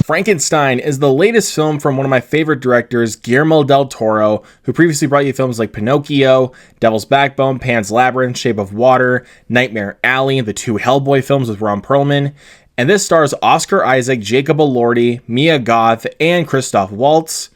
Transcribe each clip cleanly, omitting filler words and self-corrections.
Frankenstein is the latest film from one of my favorite directors, Guillermo del Toro, who previously brought you films like Pinocchio, Devil's Backbone, Pan's Labyrinth, Shape of Water, Nightmare Alley, the two Hellboy films with Ron Perlman, and this stars Oscar Isaac, Jacob Elordi, Mia Goth, and Christoph Waltz.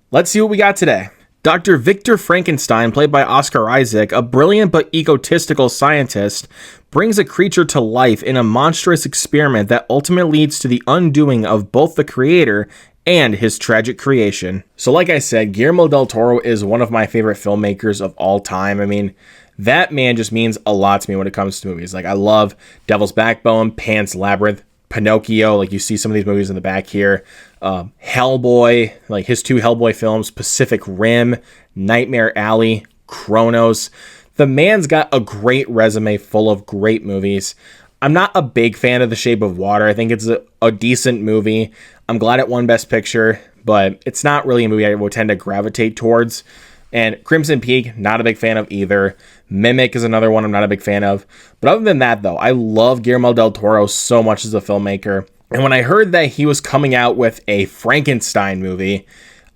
Let's see what we got today. Dr. Victor Frankenstein, played by Oscar Isaac, a brilliant but egotistical scientist, brings a creature to life in a monstrous experiment that ultimately leads to the undoing of both the creator and his tragic creation. So like I said, Guillermo del Toro is one of my favorite filmmakers of all time. I mean, that man just means a lot to me when it comes to movies. Like, I love Devil's Backbone, Pan's Labyrinth, Pinocchio, like you see some of these movies in the back here. Hellboy, like his two Hellboy films, Pacific Rim, Nightmare Alley, Kronos. The man's got a great resume full of great movies. I'm not a big fan of The Shape of Water. I think it's a decent movie. I'm glad it won Best Picture, but it's not really a movie I would tend to gravitate towards. And Crimson Peak, not a big fan of either. Mimic is another one I'm not a big fan of. But other than that, though, I love Guillermo del Toro so much as a filmmaker. And when I heard that he was coming out with a Frankenstein movie,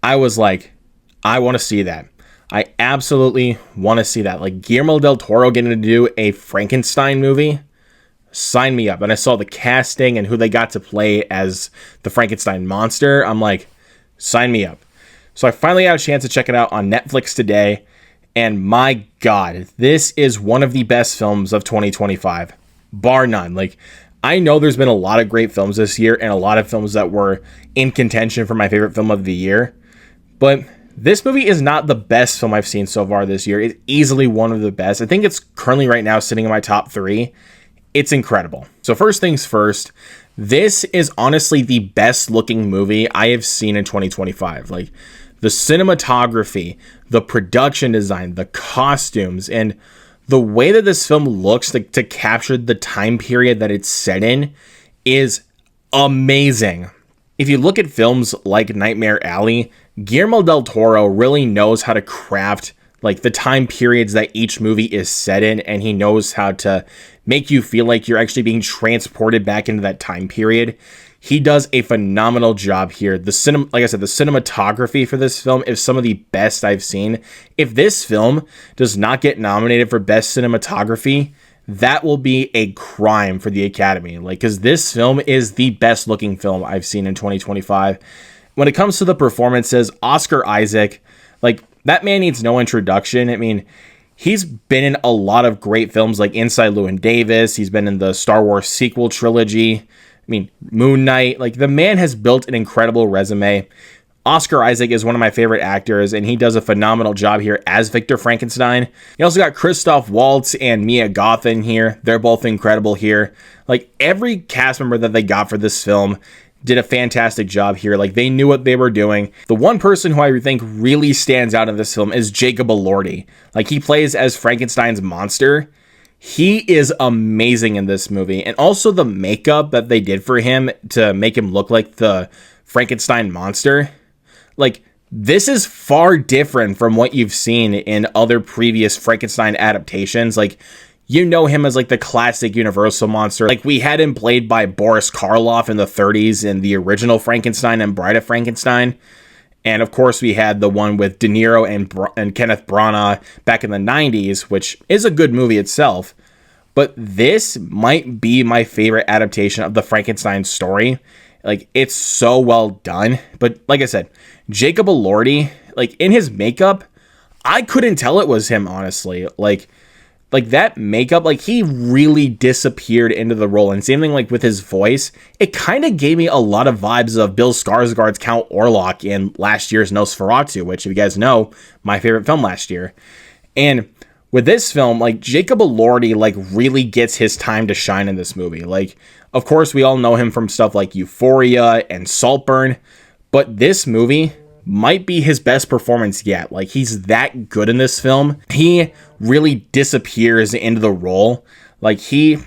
I was like, I want to see that. I absolutely want to see that. Like, Guillermo del Toro getting to do a Frankenstein movie, sign me up. And I saw the casting and who they got to play as the Frankenstein monster. I'm like, sign me up. So I finally got a chance to check it out on Netflix today, and my God, this is one of the best films of 2025, bar none. Like, I know there's been a lot of great films this year, and a lot of films that were in contention for my favorite film of the year, but this movie is not the best film I've seen so far this year. It's easily one of the best. I think it's currently right now sitting in my top 3. It's incredible. So first things first, this is honestly the best looking movie I have seen in 2025. Like, the cinematography, the production design, the costumes, and the way that this film looks to capture the time period that it's set in is amazing. If you look at films like Nightmare Alley, Guillermo del Toro really knows how to craft like the time periods that each movie is set in, and he knows how to make you feel like you're actually being transported back into that time period. He does a phenomenal job here. Like I said, the cinematography for this film is some of the best I've seen. If this film does not get nominated for Best Cinematography, that will be a crime for the Academy. Like, because this film is the best looking film I've seen in 2025. When it comes to the performances, Oscar Isaac, like, that man needs no introduction. I mean, he's been in a lot of great films like Inside Llewyn Davis. He's been in the Star Wars sequel trilogy. I mean, Moon Knight. Like, the man has built an incredible resume. Oscar Isaac is one of my favorite actors, and he does a phenomenal job here as Victor Frankenstein. You also got Christoph Waltz and Mia Goth in here. They're both incredible here. Like, every cast member that they got for this film did a fantastic job here. Like, they knew what they were doing. The one person who I think really stands out in this film is Jacob Elordi. Like, he plays as Frankenstein's monster. He is amazing in this movie. And also the makeup that they did for him to make him look like the Frankenstein monster. Like, this is far different from what you've seen in other previous Frankenstein adaptations. Like, you know him as like the classic Universal monster. Like, we had him played by Boris Karloff in the 30s in the original Frankenstein and Bride of Frankenstein. And of course, we had the one with De Niro and Kenneth Branagh back in the 90s, which is a good movie itself. But this might be my favorite adaptation of the Frankenstein story. Like, it's so well done. But like I said, Jacob Elordi, like, in his makeup, I couldn't tell it was him, honestly. Like that makeup, like, he really disappeared into the role. And same thing, like, with his voice, it kind of gave me a lot of vibes of Bill Skarsgård's Count Orlok in last year's Nosferatu, which, if you guys know, my favorite film last year. And with this film, like, Jacob Elordi, like, really gets his time to shine in this movie. Like, of course, we all know him from stuff like Euphoria and Saltburn, but this movie might be his best performance yet. Like, he's that good in this film. He really disappears into the role. Like, I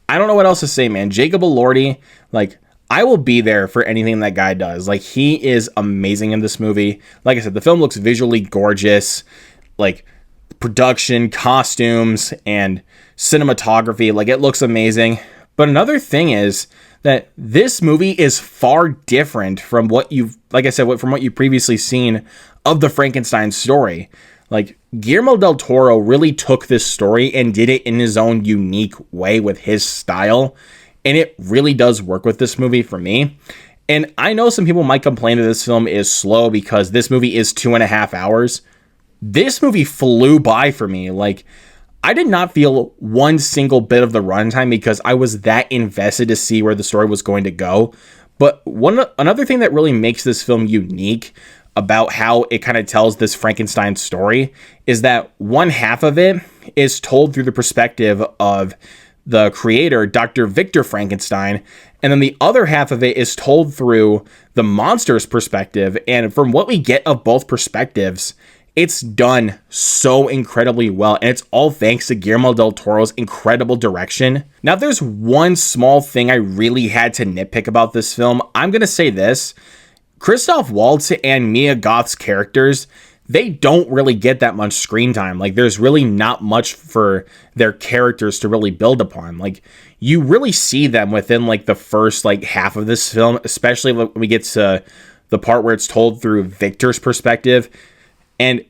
don't know what else to say, man. Jacob Elordi, like, I will be there for anything that guy does. Like, he is amazing in this movie. Like I said, the film looks visually gorgeous. Like, production, costumes, and cinematography, like, it looks amazing. But another thing is that this movie is far different from what you've, like I said, from what you've previously seen of the Frankenstein story. Like, Guillermo del Toro really took this story and did it in his own unique way with his style. And it really does work with this movie for me. And I know some people might complain that this film is slow because this movie is 2.5 hours. This movie flew by for me. Like, I did not feel one single bit of the runtime because I was that invested to see where the story was going to go. But another thing that really makes this film unique about how it kind of tells this Frankenstein story is that one half of it is told through the perspective of the creator, Dr. Victor Frankenstein, and then the other half of it is told through the monster's perspective. And from what we get of both perspectives, it's done so incredibly well, and it's all thanks to Guillermo del Toro's incredible direction. Now, if there's one small thing I really had to nitpick about this film, I'm going to say this. Christoph Waltz and Mia Goth's characters, they don't really get that much screen time. Like, there's really not much for their characters to really build upon. Like, you really see them within, like, the first, like, half of this film, especially when we get to the part where it's told through Victor's perspective. And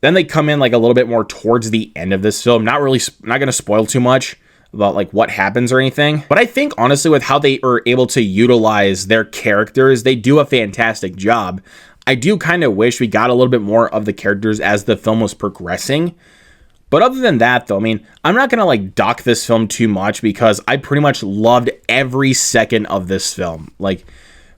then they come in like a little bit more towards the end of this film. Not going to spoil too much about like what happens or anything. But I think honestly with how they are able to utilize their characters, they do a fantastic job. I do kind of wish we got a little bit more of the characters as the film was progressing. But other than that though, I mean, I'm not going to like dock this film too much because I pretty much loved every second of this film. Like,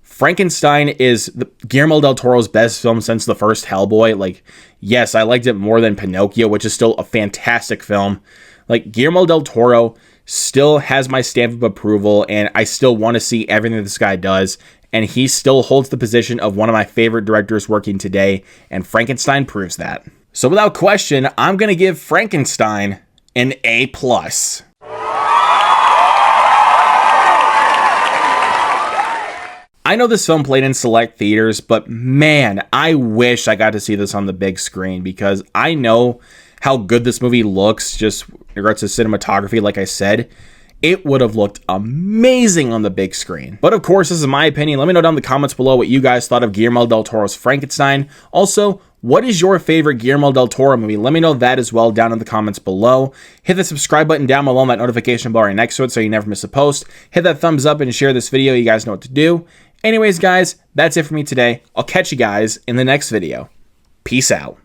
Frankenstein is Guillermo del Toro's best film since the first Hellboy. Like, yes, I liked it more than Pinocchio, which is still a fantastic film. Like, Guillermo del Toro still has my stamp of approval, and I still want to see everything that this guy does. And he still holds the position of one of my favorite directors working today, and Frankenstein proves that. So without question, I'm going to give Frankenstein an A+. I know this film played in select theaters, but man, I wish I got to see this on the big screen because I know how good this movie looks just in regards to cinematography. Like I said, it would have looked amazing on the big screen. But of course, this is my opinion. Let me know down in the comments below what you guys thought of Guillermo del Toro's Frankenstein. Also, what is your favorite Guillermo del Toro movie? Let me know that as well down in the comments below. Hit the subscribe button down below and that notification bell right next to it so you never miss a post. Hit that thumbs up and share this video. You guys know what to do. Anyways, guys, that's it for me today. I'll catch you guys in the next video. Peace out.